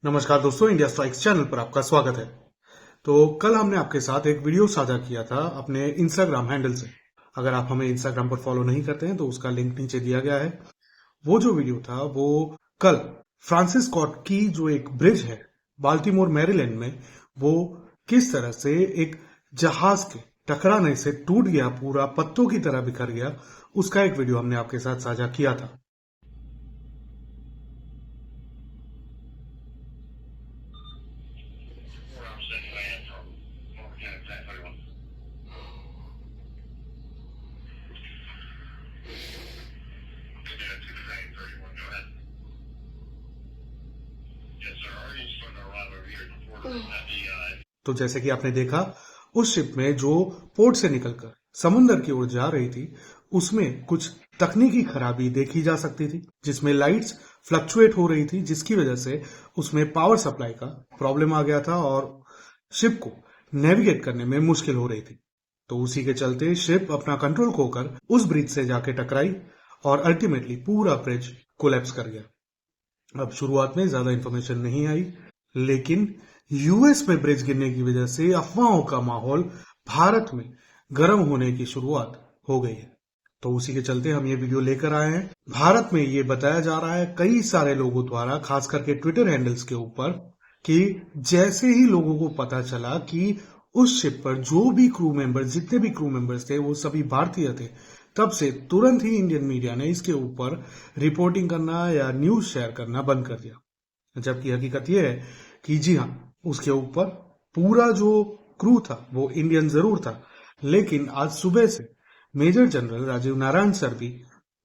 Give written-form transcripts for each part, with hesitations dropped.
नमस्कार दोस्तों, India strikes channel पर आपका स्वागत है। तो कल हमने आपके साथ एक वीडियो साझा किया था अपने इंस्टाग्राम हैंडल से। अगर आप हमें इंस्टाग्राम पर फॉलो नहीं करते हैं तो उसका लिंक नीचे दिया गया है। वो जो वीडियो था वो कल फ्रांसिस स्कॉट की जो एक ब्रिज है बाल्टीमोर मैरीलैंड में, वो किस तरह से एक जहाज के टकराने से टूट गया, पूरा पत्तों की तरह बिखर गया, उसका एक वीडियो हमने आपके साथ साझा किया था। तो जैसे कि आपने देखा, उस शिप में जो पोर्ट से निकलकर समुद्र की ओर जा रही थी, उसमें कुछ तकनीकी खराबी देखी जा सकती थी, जिसमें लाइट्स फ्लक्चुएट हो रही थी, जिसकी वजह से उसमें पावर सप्लाई का प्रॉब्लम आ गया था और शिप को नेविगेट करने में मुश्किल हो रही थी। तो उसी के चलते शिप अपना कंट्रोल खोकर उस ब्रिज से जाके टकराई और अल्टीमेटली पूरा ब्रिज कोलैप्स कर गया। अब शुरुआत में ज्यादा इंफॉर्मेशन नहीं आई, लेकिन यूएस में ब्रिज गिरने की वजह से अफवाहों का माहौल भारत में गर्म होने की शुरुआत हो गई है। तो उसी के चलते हम ये वीडियो लेकर आए हैं। भारत में ये बताया जा रहा है कई सारे लोगों द्वारा, खास करके ट्विटर हैंडल्स के ऊपर, कि जैसे ही लोगों को पता चला कि उस शिप पर जो भी क्रू मेंबर्स, जितने भी क्रू मेंबर्स थे वो सभी भारतीय थे, तब से तुरंत ही इंडियन मीडिया ने इसके ऊपर रिपोर्टिंग करना या न्यूज शेयर करना बंद कर दिया। जबकि हकीकत यह है कि जी हाँ, उसके ऊपर पूरा जो क्रू था वो इंडियन जरूर था, लेकिन आज सुबह से major general Rajiv Narayan sir भी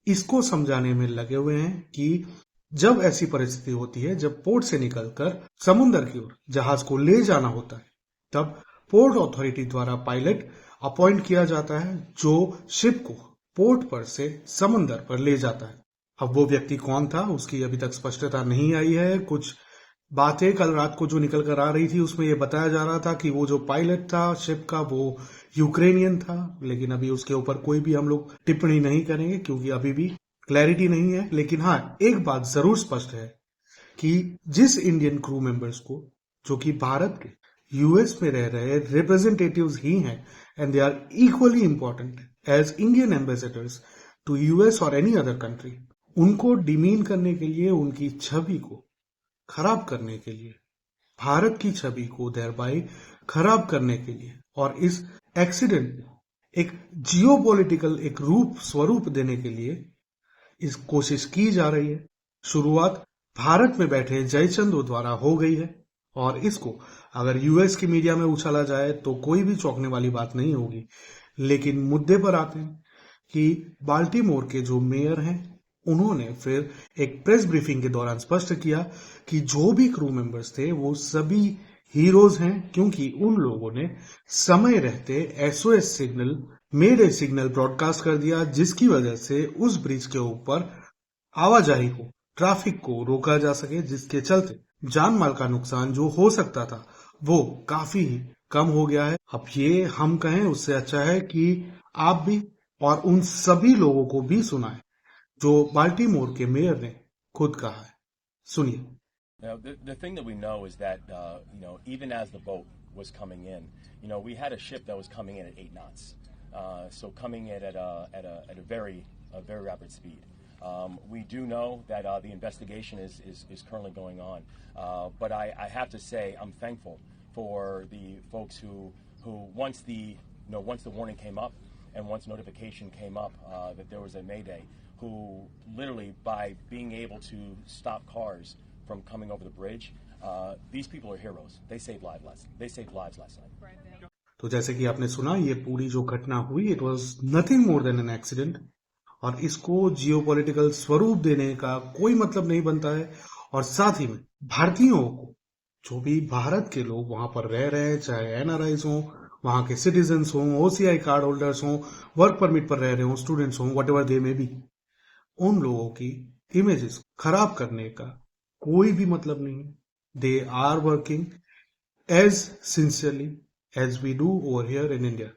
इसको समझाने में लगे हुए हैं कि जब ऐसी परिस्थिति होती है, जब पोर्ट से निकलकर समुद्र की ओर जहाज को ले जाना होता है, तब पोर्ट अथॉरिटी द्वारा पायलट अपॉइंट किया जाता है जो शिप को पोर्ट पर से समुद्र पर ले जाता है। अब वो व्यक्ति कौन था उसकी अभी तक स्पष्टता नहीं आई है। कुछ बातें कल रात को जो निकल कर आ रही थी उसमें ये बताया जा रहा था कि वो जो पायलट था शिप का वो यूक्रेनियन था, लेकिन अभी उसके ऊपर कोई भी हम लोग टिप्पणी नहीं करेंगे क्योंकि अभी भी क्लैरिटी नहीं है। लेकिन हाँ, एक बात जरूर स्पष्ट है कि जिस इंडियन क्रू मेंबर्स को, जो कि भारत के यूएस में रह रहे रिप्रेजेंटेटिव्स ही हैं, and they are equally important as Indian ambassadors to US और एनी अदर कंट्री, उनको डिमीन करने के लिए, उनकी छवि को खराब करने के लिए, भारत की छवि को देरबाई खराब करने के लिए और इस एक्सीडेंट को एक जियोपॉलिटिकल एक रूप स्वरूप देने के लिए इस कोशिश की जा रही है। शुरुआत भारत में बैठे जयचंद्र द्वारा हो गई है और इसको अगर यूएस की मीडिया में उछाला जाए तो कोई भी चौंकने वाली बात नहीं होगी। लेकिन मुद्दे पर आते हैं कि बाल्टीमोर के जो मेयर हैं, उन्होंने फिर एक प्रेस ब्रीफिंग के दौरान स्पष्ट किया कि जो भी क्रू मेंबर्स थे वो सभी हीरोज हैं, क्योंकि उन लोगों ने समय रहते SOS signal, made signal broadcast कर दिया, जिसकी वजह से उस ब्रिज के ऊपर आवाजाही को, ट्रैफिक को रोका जा सके, जिसके चलते जान माल का नुकसान जो हो सकता था वो काफी कम हो गया है। अब ये हम कहें उससे अच्छा है कि आप भी और उन सभी लोगों को भी सुनाएं जो बाल्टीमोर के मेयर ने खुद कहा है। सुनिए। Now, the thing that we know is that, even as the boat was coming in, we had a ship that was coming in at 8 knots. So coming in at a very rapid speed. We do know that the investigation is currently going on. But I have to say I'm thankful for the folks who once the warning came up and once notification came up that there was a mayday, who literally by being able to stop cars from coming over the bridge, these people are heroes. They saved lives last night. तो जैसे कि आपने सुना, ये पूरी जो घटना हुई, it was nothing more than an accident और इसको जियोपॉलिटिकल स्वरूप देने का कोई मतलब नहीं बनता है। और साथ ही में भारतीयों को, जो भी भारत के लोग वहां पर रह रहे हैं, चाहे एनआरआईज हों, वहां के सिटीजन्स हों, ओसीआई कार्ड होल्डर्स हों, वर्क परमिट पर रह रहे हों, स्टूडेंट्स हों, what ever they may be, उन लोगों की इमेजेस खराब करने का कोई भी मतलब नहीं है। They are working as sincerely as we do over here in India.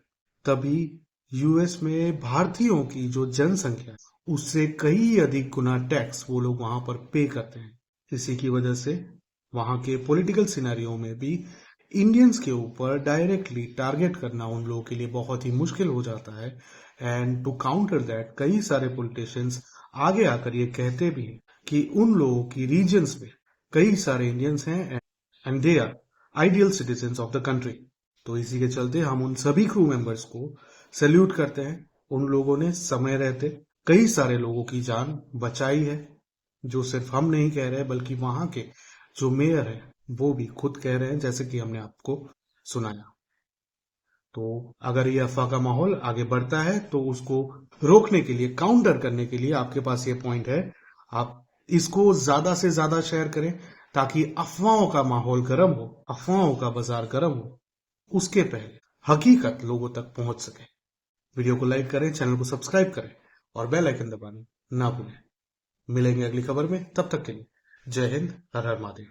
तभी यूएस में भारतीयों की जो जनसंख्या, उससे कई अधिक गुना टैक्स वो लोग वहां पर पे करते हैं। इसी की वजह से वहां के पॉलिटिकल सिनेरियो में भी इंडियंस के ऊपर डायरेक्टली टारगेट करना उन लोगों के लिए बहुत ही मुश्किल हो जाता है। एंड टू काउंटर दैट कई सारे पॉलिटिशियंस आगे आकर ये कहते भी हैं कि उन लोगों की रीजन्स में कई सारे इंडियंस हैं and they are ideal citizens of the country. तो इसी के चलते हम उन सभी क्रू मेंबर्स को सैल्यूट करते हैं। उन लोगों ने समय रहते कई सारे लोगों की जान बचाई है, जो सिर्फ हम नहीं कह रहे बल्कि वहां के जो मेयर है वो भी खुद कह रहे हैं, जैसे कि हमने आपको सुनाया। तो अगर ये अफवाह का माहौल आगे बढ़ता है तो उसको रोकने के लिए, काउंटर करने के लिए आपके पास ये पॉइंट है, आप इसको ज्यादा से ज्यादा शेयर करें ताकि अफवाहों का माहौल गर्म हो, अफवाहों का बाजार गर्म हो, उसके पहले हकीकत लोगों तक पहुंच सके। वीडियो को लाइक करें, चैनल को सब्सक्राइब करें और बेल आइकन दबाना ना भूलें। मिलेंगे अगली खबर में, तब तक के लिए जय हिंद, हर हर महादेव।